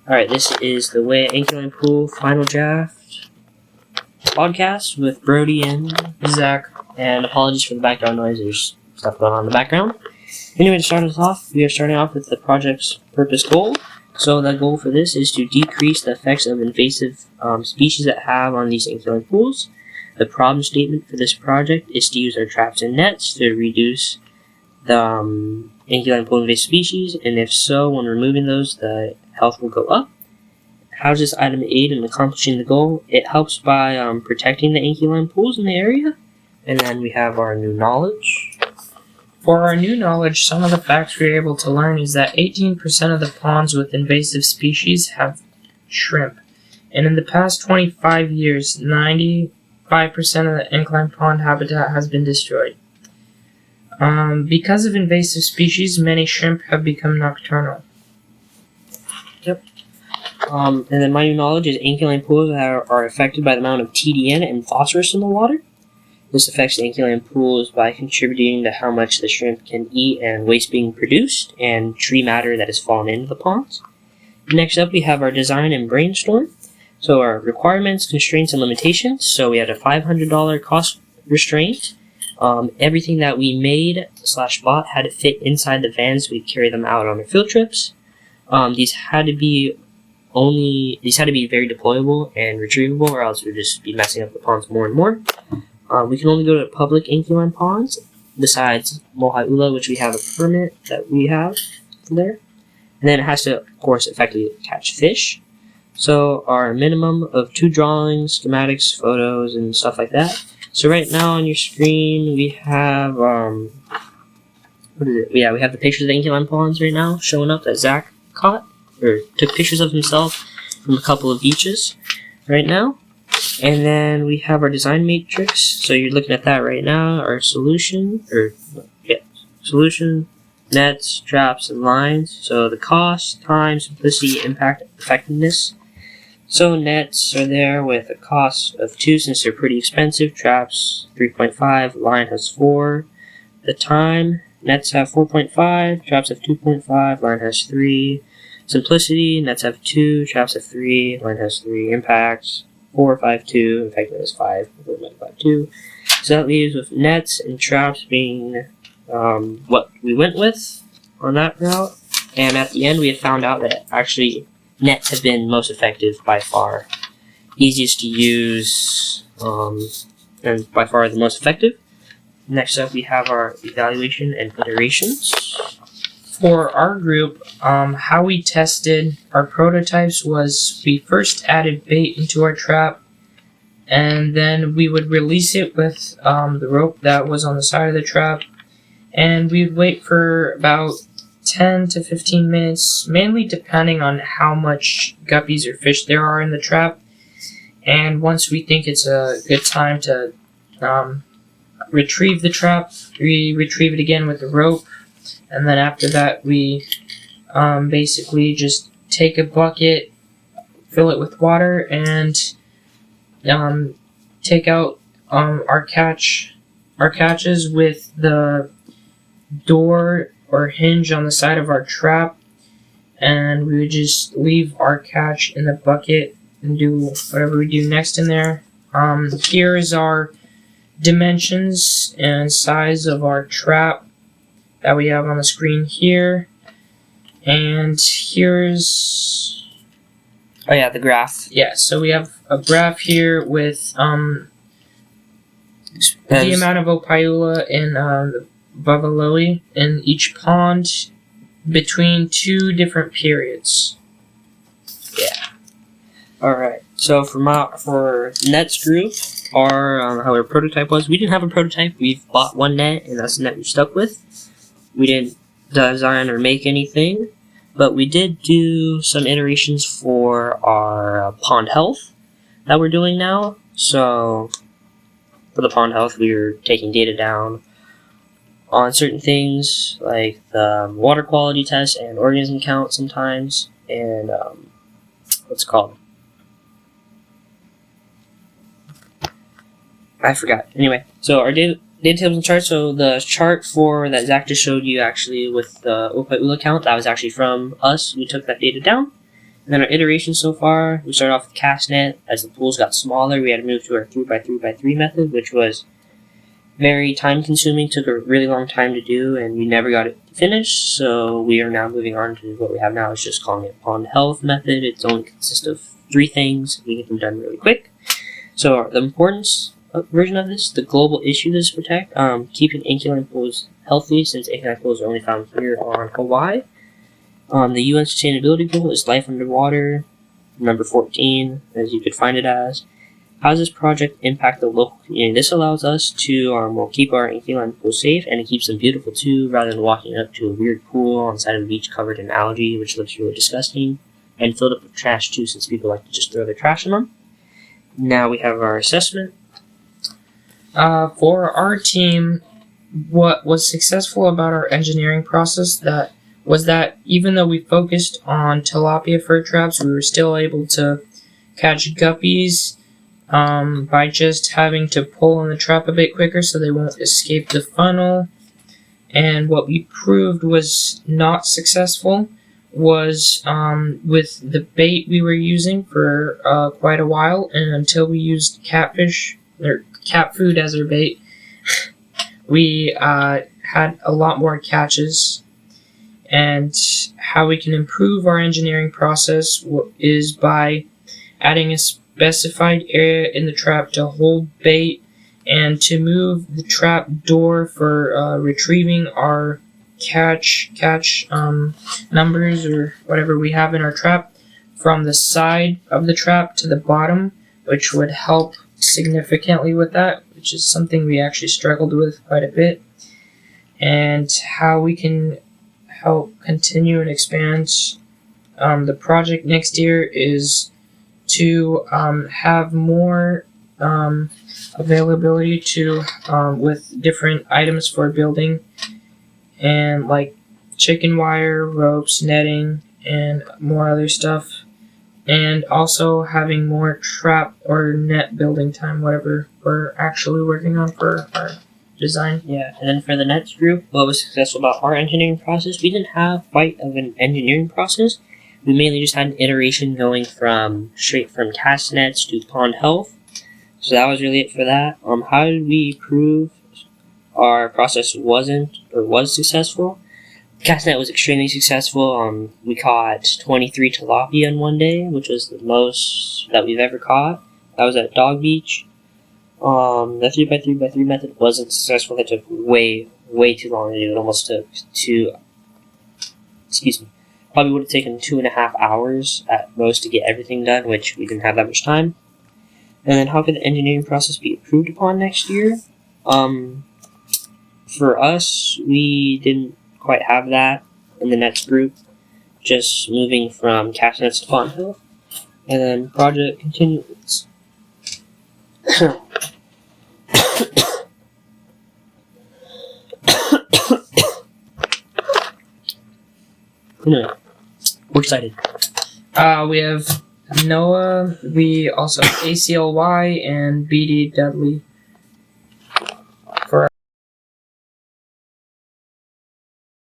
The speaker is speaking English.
Alright, this is the Way Anchoring Pool Final Draft podcast with Brody and Zach. And apologies for the background noise, there's stuff going on in the background. Anyway, to start us off, we are starting off with the project's purpose goal. So the goal for this is to decrease the effects of invasive species that have on these anchoring pools. The problem statement for this project is to use our traps and nets to reduce the anchoring pool invasive species, and if so, when removing those, the health will go up. How does this item aid in accomplishing the goal? It helps by protecting the anchoring pools in the area. And then we have our new knowledge. For our new knowledge, some of the facts we were able to learn is that 18% of the ponds with invasive species have shrimp. And in the past 25 years, 95% of the incline pond habitat has been destroyed. Because of invasive species, many shrimp have become nocturnal. And then my new knowledge is anchoring pools are affected by the amount of TDN and phosphorus in the water. This affects the anchoring pools by contributing to how much the shrimp can eat and waste being produced and tree matter that has fallen into the ponds. Next up, we have our design and brainstorm. So our requirements, constraints, and limitations. So we had a $500 cost restraint. Everything that we made / bought had to fit inside the vans. We carry them out on our field trips. These had to be very deployable and retrievable, or else we'd just be messing up the ponds more and more. We can only go to public anchoring ponds, besides Mohi'ula, which we have a permit that we have for there. And then it has to, of course, effectively catch fish. So our minimum of 2 drawings, schematics, photos, and stuff like that. So right now on your screen we have we have the pictures of the anchoring ponds right now showing up that Zach caught or took pictures of himself from a couple of beaches right now. And then we have our design matrix. So you're looking at that right now. Our solution, nets, traps, and lines. So the cost, time, simplicity, impact, effectiveness. So nets are there with a cost of 2 since they're pretty expensive. Traps 3.5, line has 4. The time, nets have 4.5, traps have 2.5, line has 3. Simplicity, nets have 2, traps have 3, line has 3. Impacts 4, 5, 2, effectiveness 5, 5, 2. So that leaves with nets and traps being what we went with on that route. And at the end we had found out that actually nets have been most effective by far. Easiest to use and by far the most effective. Next up we have our evaluation and iterations. For our group, how we tested our prototypes was we first added bait into our trap, and then we would release it with the rope that was on the side of the trap, and we would wait for about 10 to 15 minutes, mainly depending on how much guppies or fish there are in the trap. And once we think it's a good time to retrieve the trap, we retrieve it again with the rope. And then after that, we basically just take a bucket, fill it with water, and take out our catches with the door or hinge on the side of our trap, and we would just leave our catch in the bucket and do whatever we do next in there. Here is our dimensions and size of our trap that we have on the screen here, and here's the graph. So we have a graph here with the amount of Ophiulia in the Bubbaloi in each pond between 2 different periods. Alright, so for Net's group, how our prototype was, we didn't have a prototype. We've bought 1 net, and that's the net we stuck with. We didn't design or make anything, but we did do some iterations for our pond health that we're doing now. So for the pond health, we were taking data down on certain things like the water quality test and organism count sometimes, and what's it called? I forgot. Anyway, so our data tables and charts. So the chart for that Zach just showed you actually with the Ophiulia count, that was actually from us. We took that data down. And then our iterations so far, we started off with cast net. As the pools got smaller, we had to move to our 3x3x3 method, which was very time consuming, took a really long time to do, and we never got it finished. So we are now moving on to what we have now, is just calling it pond health method. It only consists of 3 things. We get them done really quick. So the importance version of this, the global issue this protect, keeping ancholine pools healthy, since ancholine pools are only found here on Hawaii. The UN Sustainability Goal is life underwater, number 14, as you could find it as. How does this project impact the local community? This allows us to keep our ancholine pools safe, and it keeps them beautiful too, rather than walking up to a weird pool on the side of the beach covered in algae, which looks really disgusting, and filled up with trash too, since people like to just throw their trash in them. Now we have our assessment. For our team, what was successful about our engineering process was that even though we focused on tilapia fur traps, we were still able to catch guppies by just having to pull on the trap a bit quicker so they won't escape the funnel. And what we proved was not successful was with the bait we were using for quite a while, and until we used catfish or cat food as our bait, we had a lot more catches. And how we can improve our engineering process is by adding a specified area in the trap to hold bait, and to move the trap door for retrieving our catch numbers or whatever we have in our trap from the side of the trap to the bottom, which would help significantly with that, which is something we actually struggled with quite a bit. And how we can help continue and expand the project next year is to have more availability to with different items for building, and like chicken wire, ropes, netting, and more other stuff, and also having more trap or net building time, whatever we're actually working on for our design. Yeah, and then for the next group, what was successful about our engineering process, we didn't have quite of an engineering process. We mainly just had an iteration going straight from cast nets to pond health. So that was really it for that. How did we prove our process was successful? Cast net was extremely successful. We caught 23 tilapia in one day, which was the most that we've ever caught. That was at Dog Beach. The 3x3x3 method wasn't successful. It took way too long to do. It almost took probably would have taken 2.5 hours at most to get everything done, which we didn't have that much time. And then how could the engineering process be improved upon next year? For us, we didn't quite have that in the next group, just moving from cast nets to pond health. And then project continues. Anyway, we're excited. We have Noah, we also have ACLY, and BD Dudley.